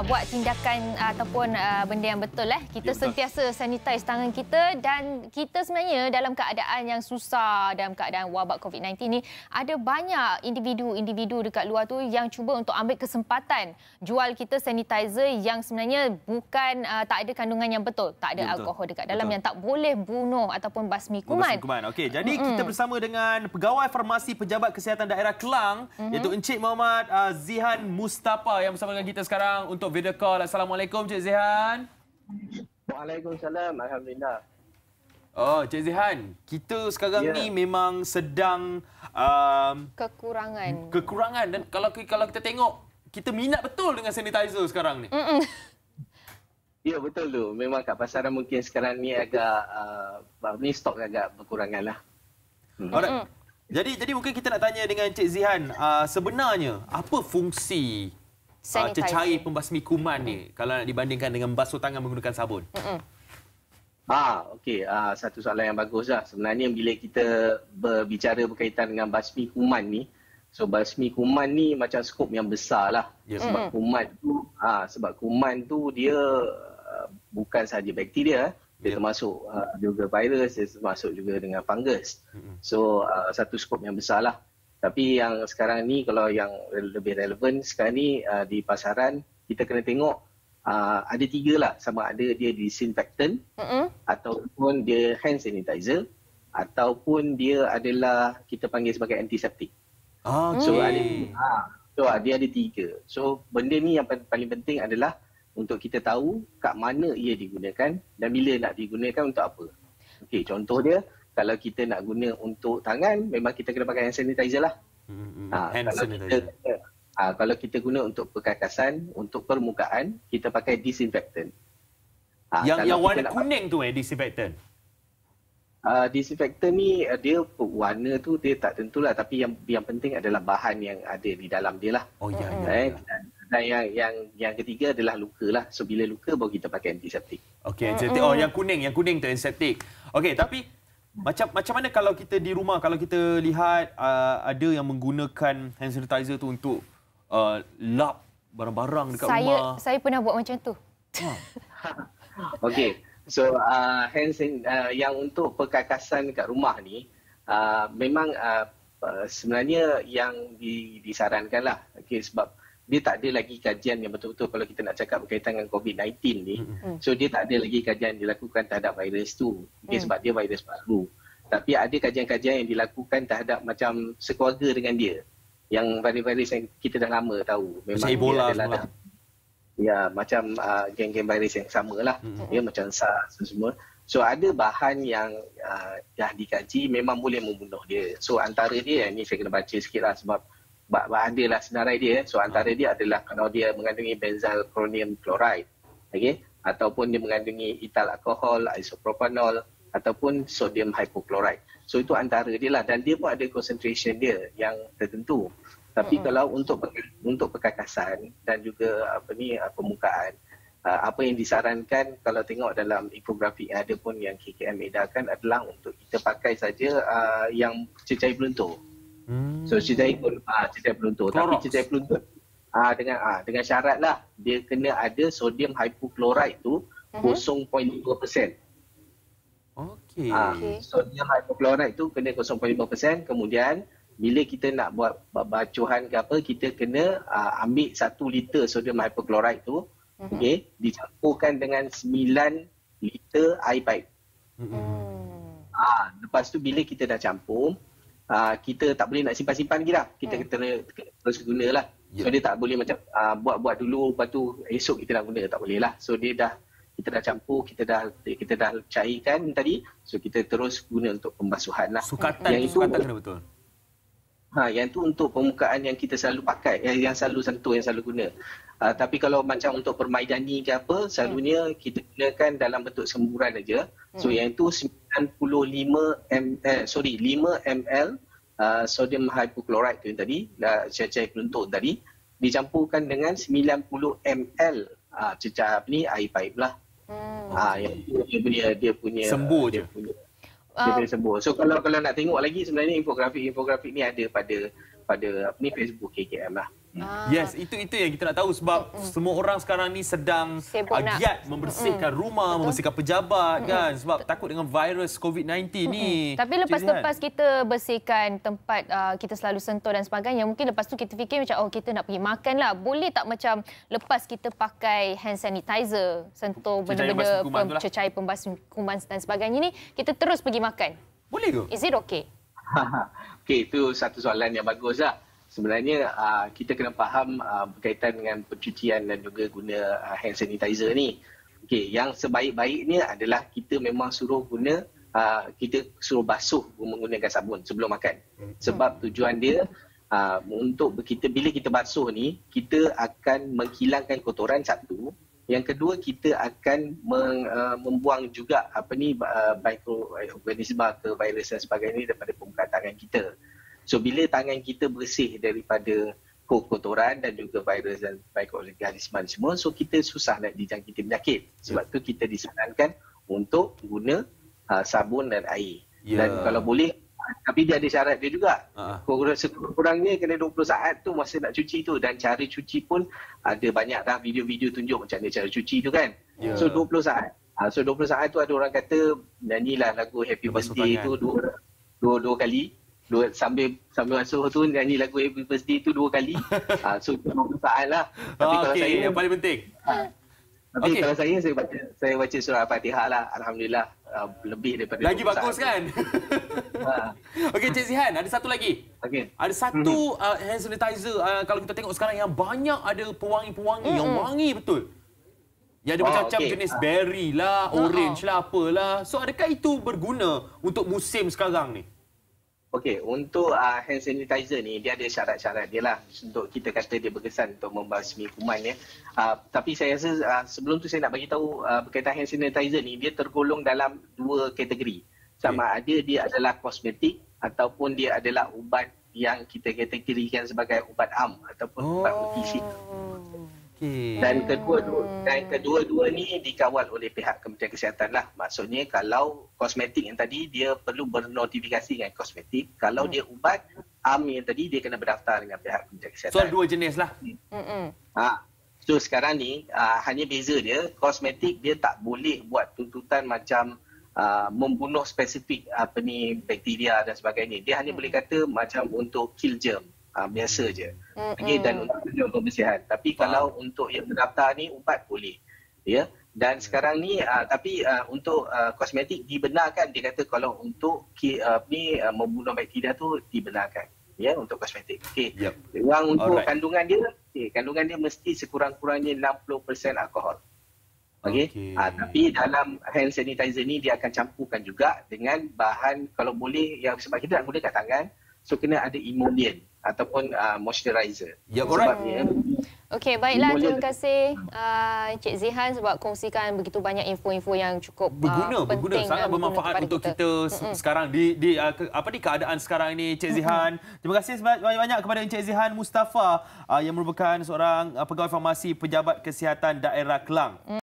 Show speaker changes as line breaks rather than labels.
buat tindakan ataupun benda yang betul. Kita sentiasa sanitize tangan kita, dan kita sebenarnya dalam keadaan yang susah, dalam keadaan wabak COVID-19 ni, ada banyak individu dekat luar tu yang cuba untuk ambil kesempatan jual kita sanitizer yang sebenarnya bukan tak ada kandungan yang betul, tak ada alkohol dekat dalam, yang tak boleh bunuh ataupun basmi kuman.
Okey, jadi kita bersama dengan Pegawai Farmasi Pejabat Kesihatan Daerah Kelang, iaitu Encik Muhammad Zihan Mustafa yang bersama dengan kita sekarang untuk video call. Assalamualaikum Cik Zihan.
Waalaikumsalam, alhamdulillah.
Oh, Cik Zihan, kita sekarang ni memang sedang kekurangan, dan kalau kita tengok, kita minat betul dengan sanitizer sekarang ni.
Ya, betul tu. Memang kat pasaran mungkin sekarang ni agak ni stok agak berkurangan lah.
Alright. Jadi mungkin kita nak tanya dengan Cik Zihan, sebenarnya apa fungsi cecair pembasmi kuman ni kalau nak dibandingkan dengan basuh tangan menggunakan sabun?
Okey. Satu soalan yang bagus lah. Sebenarnya bila kita berbicara berkaitan dengan basmi kuman ni, so basmi kuman ni macam skop yang besar lah. Sebab kuman tu dia bukan sahaja bakteria, dia termasuk juga virus, dia termasuk juga dengan fungus. So satu skop yang besar lah. Tapi yang sekarang ni, kalau yang lebih relevan sekarang ni di pasaran, kita kena tengok ada tiga lah. Sama ada dia disinfectant, ataupun dia hand sanitizer, ataupun dia adalah kita panggil sebagai antiseptik. So dia ada tiga. So benda ni yang paling penting adalah untuk kita tahu kat mana ia digunakan dan bila nak digunakan untuk apa. Okey, contoh dia, kalau kita nak guna untuk tangan, memang kita kena pakai hand sanitizer lah.
Hand sanitizer.
Kalau kita guna untuk perkakasan, untuk permukaan, kita pakai disinfectant.
Yang warna kuning tu disinfectant?
Disinfectant ni dia warna tu dia tak tentulah, tapi yang penting adalah bahan yang ada di dalam dia lah. Dan yang ketiga adalah luka lah. So bila luka baru kita pakai antiseptik.
Okey, antiseptik. Yang kuning tu antiseptik. Okey, tapi macam mana kalau kita di rumah, kalau kita lihat ada yang menggunakan hand sanitizer tu untuk lap barang-barang dekat rumah?
Saya pernah buat macam tu.
Okey. So yang untuk perkakasan dekat rumah ni memang sebenarnya yang disarankanlah. Okey, sebab dia tak ada lagi kajian yang betul-betul kalau kita nak cakap berkaitan dengan COVID-19 ni. So dia tak ada lagi kajian dilakukan terhadap virus tu. Okay, sebab dia virus baru. Tapi ada kajian-kajian yang dilakukan terhadap macam sekeluarga dengan dia. Yang virus-virus yang kita dah lama tahu. Memang
macam Ebola
semua. Ya, macam geng-geng virus yang sama lah. Ya, macam SARS semua. So ada bahan yang dah dikaji memang boleh membunuh dia. So antara dia, ni saya kena baca sikit lah sebab ada lah senarai dia. So antara dia adalah kalau dia mengandungi benzyl chromium chloride, ataupun dia mengandungi etyl alkohol, isopropanol, ataupun sodium hypochlorite. So itu antara dia lah, dan dia pun ada concentration dia yang tertentu. Tapi kalau untuk perkakasan dan juga permukaan, apa yang disarankan kalau tengok dalam infografik yang ada pun yang KKM edarkan adalah untuk kita pakai saja yang cecair peluntur. So cecair peluntur. Tapi cecair peluntur dengan syarat lah dia kena ada sodium hypochlorite tu 0.5%. Sodium hypochlorite tu kena 0.5%. Kemudian bila kita nak buat bacuhan ke apa, kita kena ambil 1 liter sodium hypochlorite tu, dicampurkan dengan 9 liter air pipe. Lepas tu bila kita dah campur, kita tak boleh nak simpan-simpan lagi dah. Kita terus gunalah. So dia tak boleh macam buat dulu, lepas tu esok kita nak guna, tak boleh lah. So kita dah campur, kita dah cairkan tadi. So kita terus guna untuk pembasuhan lah.
Sukatan kena betul.
Yang tu untuk permukaan yang kita selalu pakai, yang selalu sentuh, yang selalu guna. Tapi kalau macam untuk permaidani ke apa, selalunya kita gunakan dalam bentuk semburan aja. So yang itu 5 ml sodium hypochlorite tu yang tadi, cecair peluntur tadi, dicampurkan dengan 90 ml air pipe lah. Yang dia punya
sembuh je.
Dia boleh sembuh. So kalau nak tengok lagi, sebenarnya infografik ni ada pada Facebook KKM lah.
Yes, itu yang kita nak tahu sebab semua orang sekarang ni sedang giat membersihkan rumah, membersihkan pejabat kan sebab takut dengan virus COVID-19 ni.
Tapi lepas kita bersihkan tempat kita selalu sentuh dan sebagainya, mungkin lepas tu kita fikir macam kita nak pergi makan lah. Boleh tak macam lepas kita pakai hand sanitizer, sentuh benda-benda cecair pembasuh kuman dan sebagainya ni, kita terus pergi makan?
Boleh ke?
Is it okay?
Okey, itu satu soalan yang bagus lah. Sebenarnya kita kena faham berkaitan dengan pencucian dan juga guna hand sanitizer ni. Okey, yang sebaik-baiknya adalah kita memang suruh guna, kita suruh basuh menggunakan sabun sebelum makan. Sebab tujuan dia untuk bila kita basuh ni, kita akan menghilangkan kotoran satu. Yang kedua, kita akan membuang juga mikroorganisma ke virus dan sebagainya daripada permukaan tangan kita. So bila tangan kita bersih daripada kotoran dan juga virus dan mikroorganisma semua, so kita susah nak dijangkiti penyakit. Sebab tu kita disarankan untuk guna sabun dan air. Dan kalau boleh, tapi dia ada syarat dia juga. Sekurang-kurangnya kena 20 saat tu masa nak cuci tu, dan cara cuci pun ada banyak dah video-video tunjuk macam mana cara cuci tu kan. So 20 saat. So 20 saat tu ada orang kata nyanyilah lagu Happy Birthday tu dua kali. Sambil masuk tu nyanyi lagu Happy Birthday tu 2 kali. So 20 saat lah. Tapi kalau saya
yang paling penting.
Tapi kalau saya baca surah Al-Fatihah lah, alhamdulillah lebih daripada
lagi bagus kan. Okey, Cik Zihan, ada satu lagi. Ada satu hand sanitizer kalau kita tengok sekarang yang banyak ada pewangi-pewangi yang wangi betul. Yang ada macam-macam jenis berry lah, orange lah, apalah. So adakah itu berguna untuk musim sekarang ni?
Okey, untuk hand sanitizer ni dia ada syarat-syarat dia lah untuk kita kata dia berkesan untuk membasmi kuman ya. Tapi saya rasa sebelum tu saya nak bagi tahu berkaitan hand sanitizer ni, dia tergolong dalam 2 kategori. Sama ada dia adalah kosmetik ataupun dia adalah ubat yang kita kategorikan sebagai ubat am ataupun ubat OTC. Dan kedua-dua ni dikawal oleh pihak Kementerian Kesihatan lah. Maksudnya kalau kosmetik yang tadi dia perlu bernotifikasi dengan kosmetik. Kalau dia ubat, am yang tadi dia kena berdaftar dengan pihak Kementerian Kesihatan.
So 2 jenis lah.
So sekarang ni hanya beza dia, kosmetik dia tak boleh buat tuntutan macam membunuh spesifik bakteria dan sebagainya. Dia hanya boleh kata macam untuk kill germ. Biasa je. Dan untuk tujuan pembersihan. Tapi kalau untuk yang terdaftar ni ubat boleh. Ya. Dan sekarang ni untuk kosmetik dibenarkan, dia kata kalau untuk membunuh bakteria tu dibenarkan. Ya, untuk kosmetik. Okey. Untuk kandungan dia mesti sekurang-kurangnya 60% alkohol. Okey. Tapi dalam hand sanitizer ni dia akan campurkan juga dengan bahan, kalau boleh, yang sebab kita nak gunakan tangan, so kena ada emollient ataupun moisturizer.
Ya, alright.
Okey, baiklah. Terima kasih Cik Zihan sebab kongsikan begitu banyak info-info yang cukup
berguna, sangat bermanfaat untuk kita sekarang di keadaan sekarang ini, Cik Zihan. Terima kasih banyak-banyak kepada Encik Zihan Mustafa yang merupakan seorang pegawai farmasi Pejabat Kesihatan Daerah Kelang.